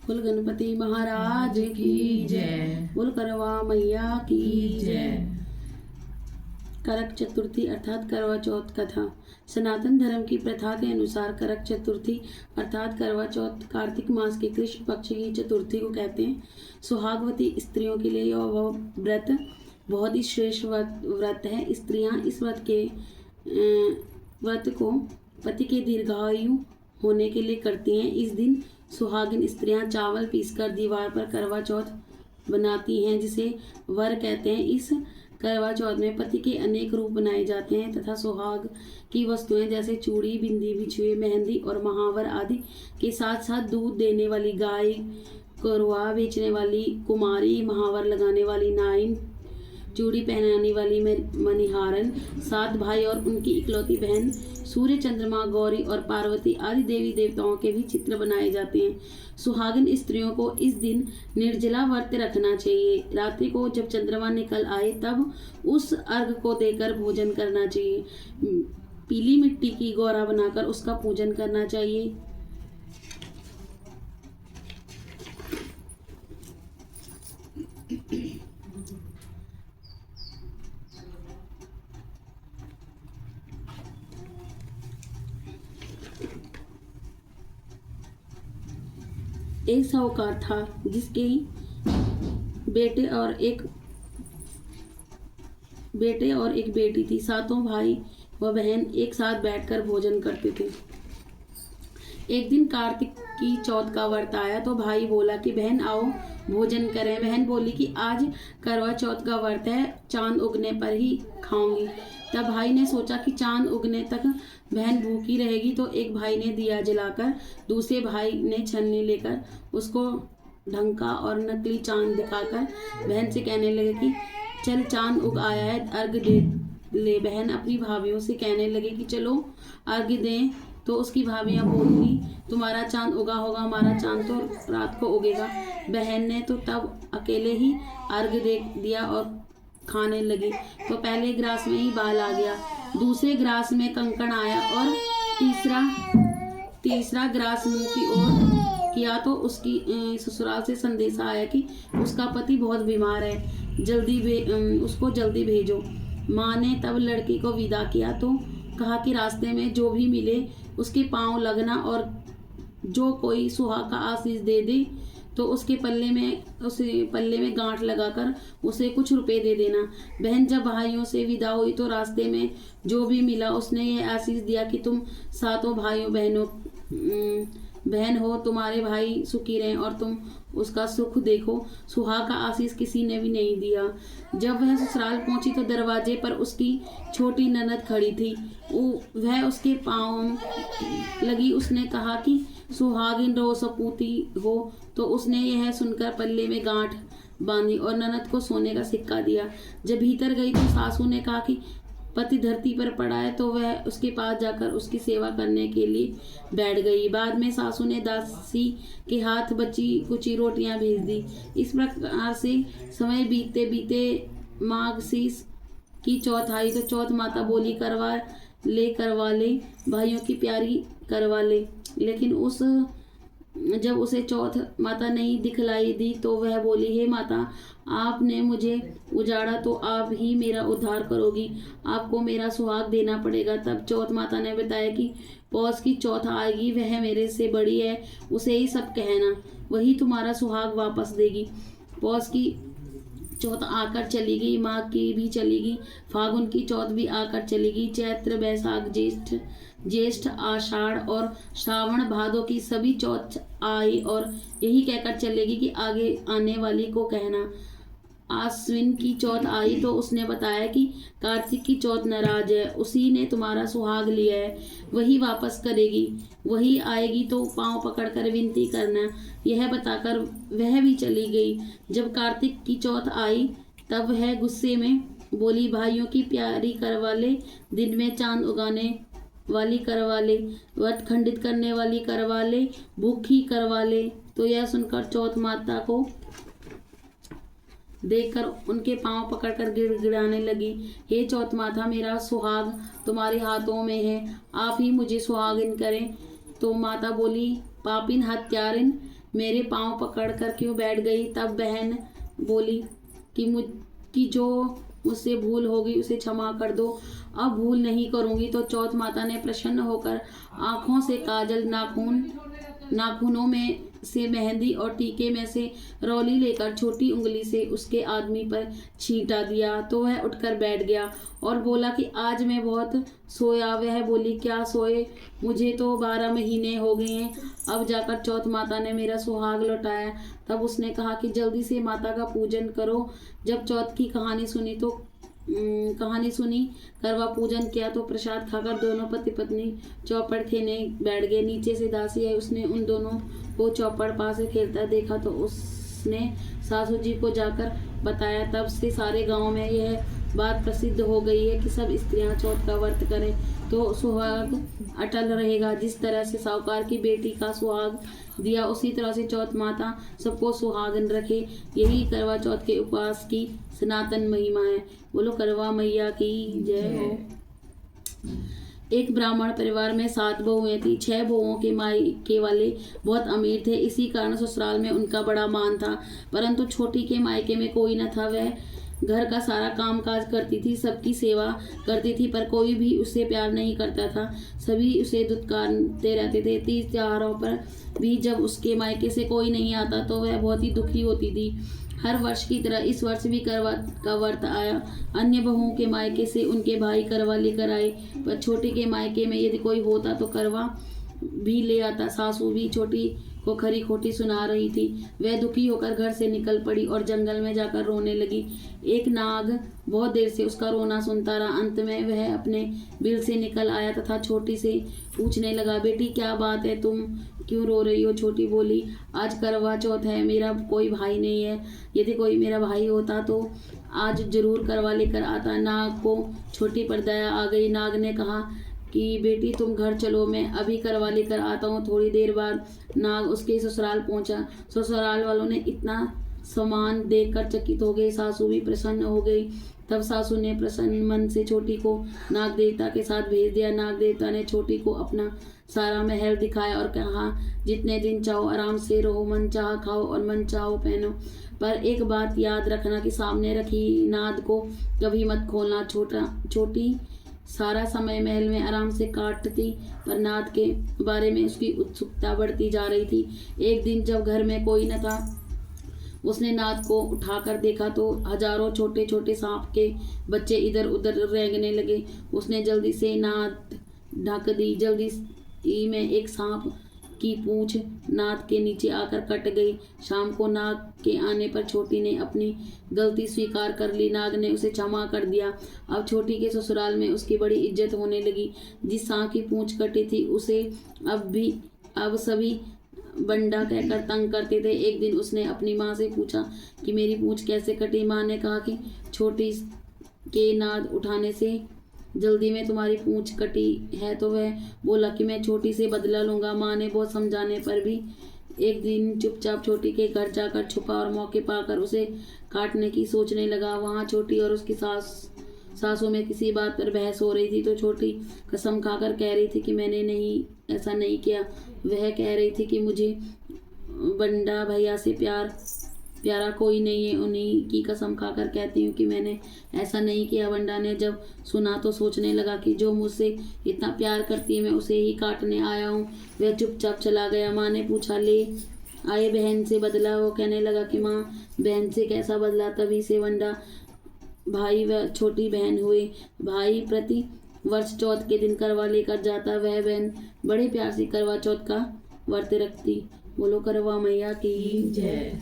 बोल गणपति महाराज की जय। बोल करवा मैया की जय। करक चतुर्थी अर्थात करवा चौथ कथा। सनातन धर्म की प्रथा के अनुसार करक चतुर्थी अर्थात करवा चौथ कार्तिक मास के कृष्ण पक्ष की चतुर्थी को कहते हैं। सुहागवती स्त्रियों के लिए यह व्रत बहुत ही श्रेष्ठ व्रत है। स्त्रियां इस व्रत को पति के दीर्घायु होने के लिए करती हैं। इस दिन सुहागिन स्त्रियां चावल पीसकर दीवार पर करवा चौथ बनाती हैं, जिसे वर कहते हैं। इस करवा चौथ में पति के अनेक रूप बनाए जाते हैं तथा सुहाग की वस्तुएं जैसे चूड़ी, बिंदी, बिछुए, मेहंदी और महावर आदि के साथ साथ दूध देने वाली गाय, करवा बेचने वाली कुमारी, महावर लगाने वाली नाइन, चूड़ी पहनाने वाली मणिहारन, 7 भाई और उनकी इकलौती बहन, सूर्य, चंद्रमा, गौरी और पार्वती आदि देवी देवताओं के भी चित्र बनाए जाते हैं। सुहागिन स्त्रियों को इस दिन निर्जला व्रत रखना चाहिए। रात्रि को जब चंद्रमा निकल आए तब उस अर्घ को देकर भोजन करना चाहिए। पीली मिट्टी की गौरा बनाकर उसका पूजन करना चाहिए। एक साहूकार था जिसके बेटे और एक बेटी थी। 7 भाई व बहन एक साथ बैठकर भोजन करते थे। एक दिन कार्तिक की चौथ का व्रत आया तो भाई बोला कि बहन आओ भोजन करें। बहन बोली कि आज करवा चौथ का व्रत है, चांद उगने पर ही खाऊंगी। तब भाई ने सोचा कि चांद उगने तक बहन भूखी रहेगी, तो एक भाई ने दिया जलाकर, दूसरे भाई ने छन्नी लेकर उसको ढंका और नकली चांद दिखाकर बहन से कहने लगे कि चल चांद उग आया है, अर्घ दे ले। बहन अपनी भाभीयों से कहने लगे कि चलो अर्घ दें, तो उसकी भाभियां बोली तुम्हारा चांद उगा होगा, हमारा चांद तो रात को उगेगा। बहन ने तो तब अकेले ही अर्घ दे दिया और खाने लगी तो पहले ग्रास में ही बाल आ गया, दूसरे ग्रास में कंकण आया और तीसरा ग्रास मुंह की ओर किया तो उसकी ससुराल से संदेशा आया कि उसका पति बहुत बीमार है, उसको जल्दी भेजो। माँ ने तब लड़की को विदा किया तो कहा कि रास्ते में जो भी मिले उसके पांव लगना और जो कोई सुहाग का आशीष दे दे तो उसके पल्ले में गांठ लगाकर उसे कुछ रुपए दे देना। बहन जब भाइयों से विदा हुई तो रास्ते में जो भी मिला उसने यह आशीष दिया कि तुम 7 भाइयों बहन हो, तुम्हारे भाई सुखी रहें और तुम उसका सुख देखो। सुहाग का आशीष किसी ने भी नहीं दिया। जब वह ससुराल पहुंची तो दरवाजे पर उसकी छोटी ननद खड़ी थी। वह उसके पांव लगी। उसने कहा कि सुहागिन रहो, सपूती हो। तो उसने यह सुनकर पल्ले में गांठ बांधी और ननद को सोने का सिक्का दिया। जब भीतर गई तो सासू ने कहा कि पति धरती पर पड़ा है, तो वह उसके पास जाकर उसकी सेवा करने के लिए बैठ गई। बाद में सासू ने दासी के हाथ बची कुची रोटियां भेज दी। इस प्रकार से समय बीतते बीते माघ की चौथ आई तो चौथ माता बोली करवा ले भाइयों की प्यारी करवा ले। लेकिन जब उसे चौथ माता नहीं दिखलाई दी तो वह बोली हे माता, आपने मुझे उजाड़ा तो आप ही मेरा उद्धार करोगी, आपको मेरा सुहाग देना पड़ेगा। तब चौथ माता ने बताया कि पौष की चौथ आएगी, वह मेरे से बड़ी है, उसे ही सब कहना, वही तुम्हारा सुहाग वापस देगी। पौष की चौथ आकर चली गई, माघ की भी चली गई, फागुन की चौथ भी आकर चली गई, चैत्र, बैसाख, ज्येष्ठ, आषाढ़ और श्रावण, भादों की सभी चौथ आई और यही कहकर चलेगी कि आगे आने वाली को कहना। आश्विन की चौथ आई तो उसने बताया कि कार्तिक की चौथ नाराज है, उसी ने तुम्हारा सुहाग लिया है, वही वापस करेगी, वही आएगी तो पांव पकड़कर विनती करना। यह बताकर वह भी चली गई। जब कार्तिक की चौथ आई तब वह गुस्से में बोली भाइयों की प्यारी करवा ले, दिन में चांद उगाने वाली करवा ले, व्रत खंडित करने वाली करवा ले, भूखी करवा ले। तो यह सुनकर चौथ माता को देखकर उनके पांव पकड़कर गिड़गिड़ाने लगी, हे चौथ माता, मेरा सुहाग तुम्हारे हाथों में है, आप ही मुझे सुहागिन करें। तो माता बोली, पापिन हत्यारिन, मेरे पाँव पकड़ कर क्यों बैठ गई। तब बहन बोली कि जो मुझसे भूल होगी उसे क्षमा कर दो, अब भूल नहीं करूंगी। तो चौथ माता ने प्रसन्न होकर आंखों से काजल, नाखूनों में से मेहंदी और टीके में से रौली लेकर छोटी उंगली से उसके आदमी पर छींटा दिया। तो वह उठकर बैठ गया और बोला कि आज मैं बहुत सोया। वह बोली, क्या सोए, मुझे तो 12 महीने हो गए हैं, अब जाकर चौथ माता ने मेरा सुहाग लौटाया। तब उसने कहा कि जल्दी से माता का पूजन करो। जब चौथ की कहानी सुनी, करवा पूजन किया तो प्रसाद खाकर दोनों पति पत्नी चौपड़ खेने बैठ गए। नीचे से दासी आई, उसने उन दोनों को चौपड़ पास से खेलता देखा तो उसने सासू जी को जाकर बताया। तब से सारे गांव में यह बात प्रसिद्ध हो गई है कि सब स्त्रियां चौथ का व्रत करें तो सुहाग अटल रहेगा। जिस तरह से साहूकार की बेटी का सुहाग दिया, उसी तरह से चौथ माता सबको सुहागन रखे। यही करवा चौथ के उपवास की सनातन महिमा है। बोलो करवा मैया की जय हो। एक ब्राह्मण परिवार में 7 बहुएं थी। 6 बहुओं के मायके वाले बहुत अमीर थे, इसी कारण ससुराल में उनका बड़ा मान था। परंतु छोटी के मायके में कोई न था। वह घर का सारा काम काज करती थी, सबकी सेवा करती थी, पर कोई भी उससे प्यार नहीं करता था। सभी उसे दुत्कारते रहते थे। तीज त्योहारों पर भी जब उसके मायके से कोई नहीं आता तो वह बहुत ही दुखी होती थी। हर वर्ष की तरह इस वर्ष भी करवा का व्रत आया। अन्य बहुओं के मायके से उनके भाई करवा लेकर आए, पर छोटी के मायके में यदि कोई होता तो करवा भी ले आता। सासू भी छोटी को खरी खोटी सुना रही थी। वह दुखी होकर घर से निकल पड़ी और जंगल में जाकर रोने लगी। एक नाग बहुत देर से उसका रोना सुनता रहा। अंत में वह अपने बिल से निकल आया तथा छोटी से पूछने लगा, बेटी क्या बात है, तुम क्यों रो रही हो। छोटी बोली, आज करवा चौथ है, मेरा कोई भाई नहीं है। यदि कोई मेरा भाई होता तो आज जरूर करवा लेकर आता। नाग को छोटी पर दया आ गई। नाग ने कहा कि बेटी तुम घर चलो, मैं अभी करवा लेकर आता हूँ। थोड़ी देर बाद नाग उसके ससुराल पहुंचा। ससुराल वालों ने इतना सामान देखकर चकित हो गए। सासू भी प्रसन्न हो गई। तब सासू ने प्रसन्न मन से छोटी को नाग देवता के साथ भेज दिया। नाग देवता ने छोटी को अपना सारा महल दिखाया और कहा, जितने दिन चाहो आराम से रहो, मन चाह खाओ और मन चाहो पहनो, पर एक बात याद रखना कि सामने रखी नाद को कभी मत खोलना। छोटी सारा समय महल में आराम से काटती, पर नाद के बारे में उसकी उत्सुकता बढ़ती जा रही थी। एक दिन जब घर में कोई न था, उसने नाद को उठाकर देखा तो हजारों छोटे छोटे सांप के बच्चे इधर उधर रेंगने लगे। उसने जल्दी से नाद ढक दी। जल्दी में एक सांप की पूंछ नाद के नीचे आकर कट गई। शाम को नाग के आने पर छोटी ने अपनी गलती स्वीकार कर ली। नाग ने उसे क्षमा कर दिया। अब छोटी के ससुराल में उसकी बड़ी इज्जत होने लगी। जिस सांप की पूंछ कटी थी उसे अब सभी बंडा कहकर तंग करते थे। एक दिन उसने अपनी माँ से पूछा कि मेरी पूंछ कैसे कटी। माँ ने कहा कि छोटी के नाद उठाने से जल्दी में तुम्हारी पूंछ कटी है। तो वह बोला कि मैं छोटी से बदला लूंगा। माँ ने बहुत समझाने पर भी एक दिन चुपचाप छोटी के घर जाकर छुपा और मौके पाकर उसे काटने की सोचने लगा। वहाँ छोटी और उसकी सासू में किसी बात पर बहस हो रही थी। तो छोटी कसम खाकर कह रही थी कि मैंने ऐसा नहीं किया। वह कह रही थी कि मुझे बंडा भैया से प्यारा कोई नहीं है। उन्हीं की कसम खाकर कहती हूँ कि मैंने ऐसा नहीं किया। बंडा ने जब सुना तो सोचने लगा कि जो मुझसे इतना प्यार करती है मैं उसे ही काटने आया हूँ। वह चुपचाप चला गया। माँ ने पूछा, ले आए बहन से बदला। वो कहने लगा कि माँ, बहन से कैसा बदला। तभी से बंडा भाई व छोटी बहन हुए। भाई प्रति वर्ष चौथ के दिन करवा लेकर जाता। वह बहन बड़े प्यार से करवा चौथ का व्रत रखती। बोलो करवा मैया की जय।